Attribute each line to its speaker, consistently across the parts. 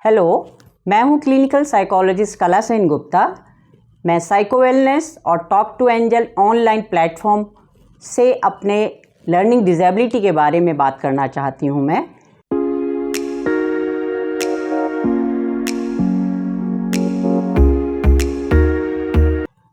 Speaker 1: Hello, मैं हूं clinical psychologist कला सेन गुप्ता। मैं साइको वेलनेस और talk to angel online platform से अपने लर्निंग डिसेबिलिटी के बारे में बात करना चाहती हूं। मैं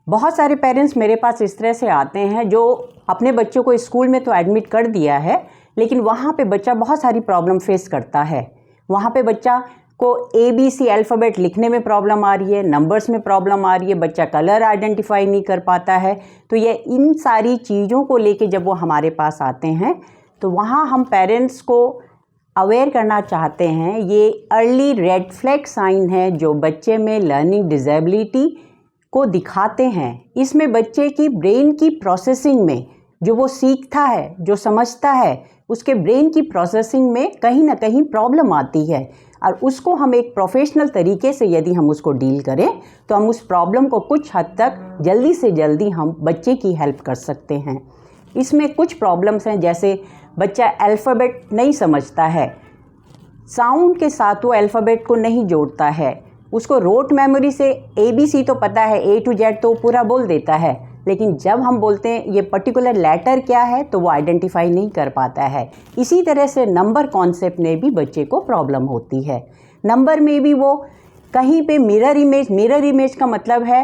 Speaker 1: बहुत सारे पेरेंट्स मेरे पास इस तरह से आते हैं जो अपने बच्चों को स्कूल में तो एडमिट कर दिया है, लेकिन वहाँ पे बच्चा बहुत सारी प्रॉब्लम फेस करता है। वहाँ पे बच्चा को ABC अल्फ़ाबेट लिखने में प्रॉब्लम आ रही है, नंबर्स में प्रॉब्लम आ रही है, बच्चा कलर आइडेंटिफाई नहीं कर पाता है। तो ये इन सारी चीज़ों को लेके जब वो हमारे पास आते हैं तो वहाँ हम पेरेंट्स को अवेयर करना चाहते हैं। ये अर्ली रेड फ्लैग साइन है जो बच्चे में लर्निंग डिसेबिलिटी को दिखाते हैं। इसमें बच्चे की ब्रेन की प्रोसेसिंग में, जो वो सीखता है, जो समझता है, उसके ब्रेन की प्रोसेसिंग में कहीं ना कहीं प्रॉब्लम आती है और उसको हम एक प्रोफेशनल तरीके से यदि हम उसको डील करें तो हम उस प्रॉब्लम को कुछ हद तक जल्दी से जल्दी हम बच्चे की हेल्प कर सकते हैं। इसमें कुछ प्रॉब्लम्स हैं, जैसे बच्चा अल्फ़ाबेट नहीं समझता है, साउंड के साथ वो अल्फ़ाबेट को नहीं जोड़ता है, उसको रोट मेमोरी से ABC तो पता है, A to Z तो पूरा बोल देता है, लेकिन जब हम बोलते हैं ये पर्टिकुलर लेटर क्या है तो वो आइडेंटिफाई नहीं कर पाता है। इसी तरह से नंबर कॉन्सेप्ट में भी बच्चे को प्रॉब्लम होती है। नंबर में भी वो कहीं पे मिरर इमेज का मतलब है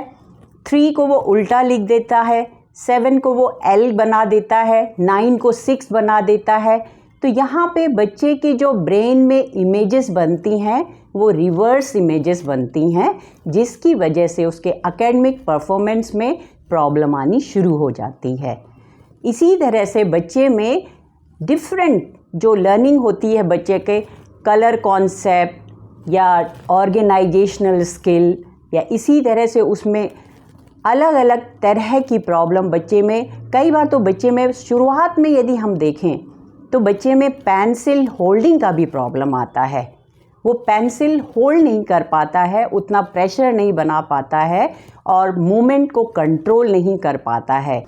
Speaker 1: 3 को वो उल्टा लिख देता है, 7 को वो L बना देता है, 9 को 6 बना देता है। तो यहाँ पे बच्चे की जो ब्रेन में इमेजेस बनती हैं वो रिवर्स इमेजेस बनती हैं, जिसकी वजह से उसके एकेडमिक परफॉर्मेंस में प्रॉब्लम आनी शुरू हो जाती है। इसी तरह से बच्चे में डिफरेंट जो लर्निंग होती है, बच्चे के कलर कॉन्सेप्ट या ऑर्गेनाइजेशनल स्किल, या इसी तरह से उसमें अलग अलग तरह की प्रॉब्लम बच्चे में, कई बार तो बच्चे में शुरुआत में यदि हम देखें तो बच्चे में पेंसिल होल्डिंग का भी प्रॉब्लम आता है। वो पेंसिल होल्ड नहीं कर पाता है, उतना प्रेशर नहीं बना पाता है और मूवमेंट को कंट्रोल नहीं कर पाता है।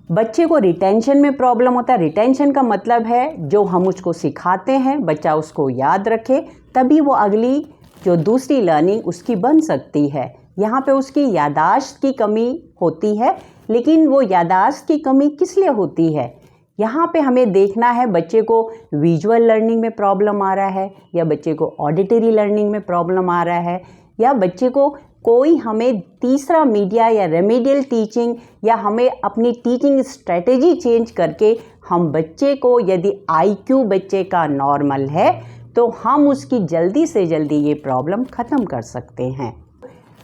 Speaker 1: बच्चे को रिटेंशन में प्रॉब्लम होता है। रिटेंशन का मतलब है जो हम उसको सिखाते हैं बच्चा उसको याद रखे, तभी वो अगली जो दूसरी लर्निंग उसकी बन सकती है। यहाँ पे उसकी याददाश्त की कमी होती है, लेकिन वो याददाश्त की कमी किस लिए होती है? यहाँ पे हमें देखना है बच्चे को विजुअल लर्निंग में प्रॉब्लम आ रहा है, या बच्चे को ऑडिटरी लर्निंग में प्रॉब्लम आ रहा है, या बच्चे को कोई हमें तीसरा मीडिया या रेमेडियल टीचिंग, या हमें अपनी टीचिंग स्ट्रेटेजी चेंज करके हम बच्चे को, यदि IQ बच्चे का नॉर्मल है तो हम उसकी जल्दी से जल्दी ये प्रॉब्लम ख़त्म कर सकते हैं।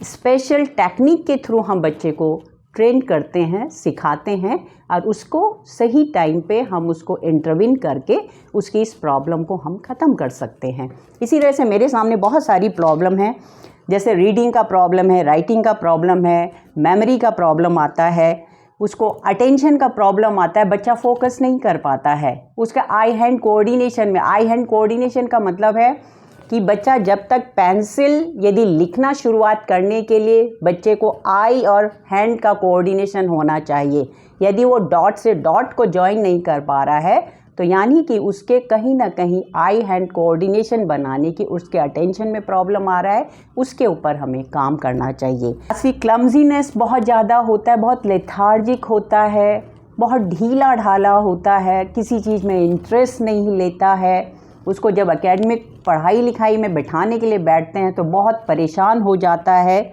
Speaker 1: स्पेशल टेक्निक के थ्रू हम बच्चे को ट्रेन करते हैं, सिखाते हैं और उसको सही टाइम पे हम उसको इंटरवीन करके उसकी इस प्रॉब्लम को हम ख़त्म कर सकते हैं। इसी तरह से मेरे सामने बहुत सारी प्रॉब्लम है, जैसे रीडिंग का प्रॉब्लम है, राइटिंग का प्रॉब्लम है, मेमोरी का प्रॉब्लम आता है, उसको अटेंशन का प्रॉब्लम आता है, बच्चा फोकस नहीं कर पाता है। उसका आई हैंड कोऑर्डिनेशन में, आई हैंड कोऑर्डिनेशन का मतलब है कि बच्चा जब तक पेंसिल यदि लिखना शुरुआत करने के लिए बच्चे को आई और हैंड का कोऑर्डिनेशन होना चाहिए। यदि वो डॉट से डॉट को ज्वाइन नहीं कर पा रहा है तो यानी कि उसके कहीं ना कहीं आई हैंड कोऑर्डिनेशन बनाने की, उसके अटेंशन में प्रॉब्लम आ रहा है, उसके ऊपर हमें काम करना चाहिए। ऐसी क्लमजीनेस बहुत ज़्यादा होता है, बहुत लेथार्जिक होता है, बहुत ढीला ढाला होता है, किसी चीज़ में इंटरेस्ट नहीं लेता है। उसको जब एकेडमिक पढ़ाई लिखाई में बैठाने के लिए बैठते हैं तो बहुत परेशान हो जाता है।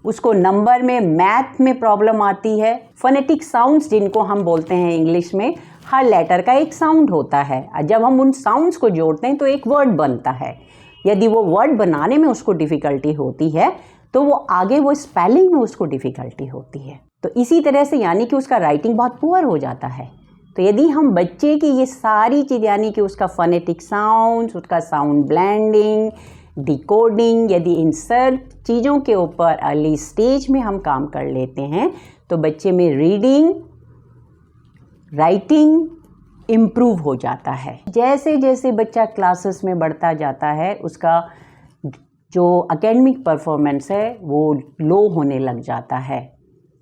Speaker 1: उसको नंबर में, मैथ में प्रॉब्लम आती है। फोनेटिक साउंड्स जिनको हम बोलते हैं इंग्लिश में, हर लेटर का एक साउंड होता है और जब हम उन साउंड्स को जोड़ते हैं तो एक वर्ड बनता है। यदि वो वर्ड बनाने में उसको डिफ़िकल्टी होती है तो वो आगे वो स्पेलिंग में उसको डिफ़िकल्टी होती है। तो इसी तरह से यानी कि उसका राइटिंग बहुत पुअर हो जाता है। तो यदि हम बच्चे की ये सारी चीज़, यानी कि उसका फोनेटिक साउंड्स, उसका साउंड ब्लेंडिंग, डिकोडिंग, यदि इन सब चीज़ों के ऊपर अर्ली स्टेज में हम काम कर लेते हैं तो बच्चे में रीडिंग, राइटिंग इम्प्रूव हो जाता है। जैसे जैसे बच्चा क्लासेस में बढ़ता जाता है उसका जो एकेडमिक परफॉर्मेंस है वो लो होने लग जाता है।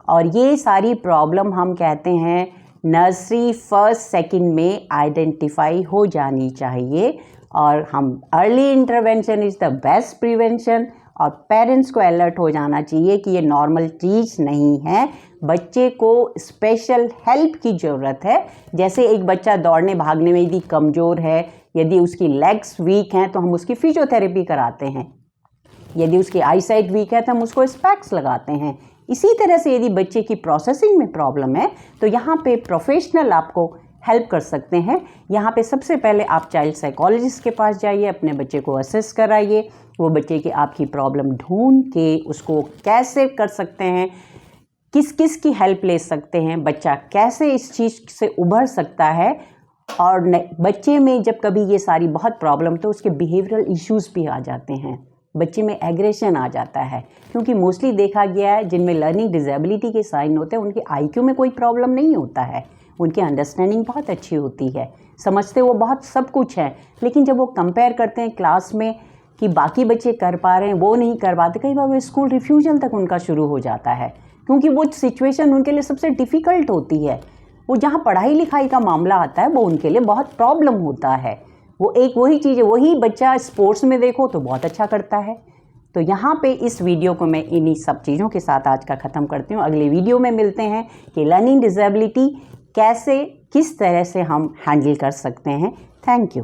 Speaker 1: और ये सारी प्रॉब्लम हम कहते हैं नर्सरी फर्स्ट सेकंड में आइडेंटिफाई हो जानी चाहिए और हम early intervention is the best prevention. और पेरेंट्स को अलर्ट हो जाना चाहिए कि ये नॉर्मल चीज़ नहीं है, बच्चे को स्पेशल हेल्प की ज़रूरत है। जैसे एक बच्चा दौड़ने भागने में यदि कमज़ोर है, यदि उसकी लेग्स वीक हैं तो हम उसकी फिजियोथेरेपी कराते हैं। यदि उसकी आईसाइट वीक है तो हम उसको स्पेक्स लगाते हैं। इसी तरह से यदि बच्चे की प्रोसेसिंग में प्रॉब्लम है तो यहाँ पे प्रोफेशनल आपको हेल्प कर सकते हैं। यहाँ पे सबसे पहले आप चाइल्ड साइकोलॉजिस्ट के पास जाइए, अपने बच्चे को असेस कराइए, वो बच्चे की आपकी प्रॉब्लम ढूंढ के उसको कैसे कर सकते हैं, किस किस की हेल्प ले सकते हैं, बच्चा कैसे इस चीज़ से उभर सकता है। और बच्चे में जब कभी ये सारी बहुत प्रॉब्लम तो उसके बिहेवियरल इश्यूज़ भी आ जाते हैं, बच्चे में एग्रेशन आ जाता है, क्योंकि मोस्टली देखा गया है जिनमें लर्निंग डिसेबिलिटी के साइन होते हैं उनके आईक्यू में कोई प्रॉब्लम नहीं होता है, उनकी अंडरस्टैंडिंग बहुत अच्छी होती है, समझते वो बहुत सब कुछ है। लेकिन जब वो कंपेयर करते हैं क्लास में कि बाकी बच्चे कर पा रहे हैं वो नहीं कर पाते, कई बार वो स्कूल रिफ्यूजल तक उनका शुरू हो जाता है, क्योंकि वो सिचुएशन उनके लिए सबसे डिफ़िकल्ट होती है। वो जहाँ पढ़ाई लिखाई का मामला आता है वो उनके लिए बहुत प्रॉब्लम होता है। वो एक वही चीज़ है, वही बच्चा स्पोर्ट्स में देखो तो बहुत अच्छा करता है। तो यहाँ पे इस वीडियो को मैं इन्हीं सब चीज़ों के साथ आज का ख़त्म करती हूँ। अगले वीडियो में मिलते हैं कि लर्निंग डिसेबिलिटी कैसे किस तरह से हम हैंडल कर सकते हैं। Thank you.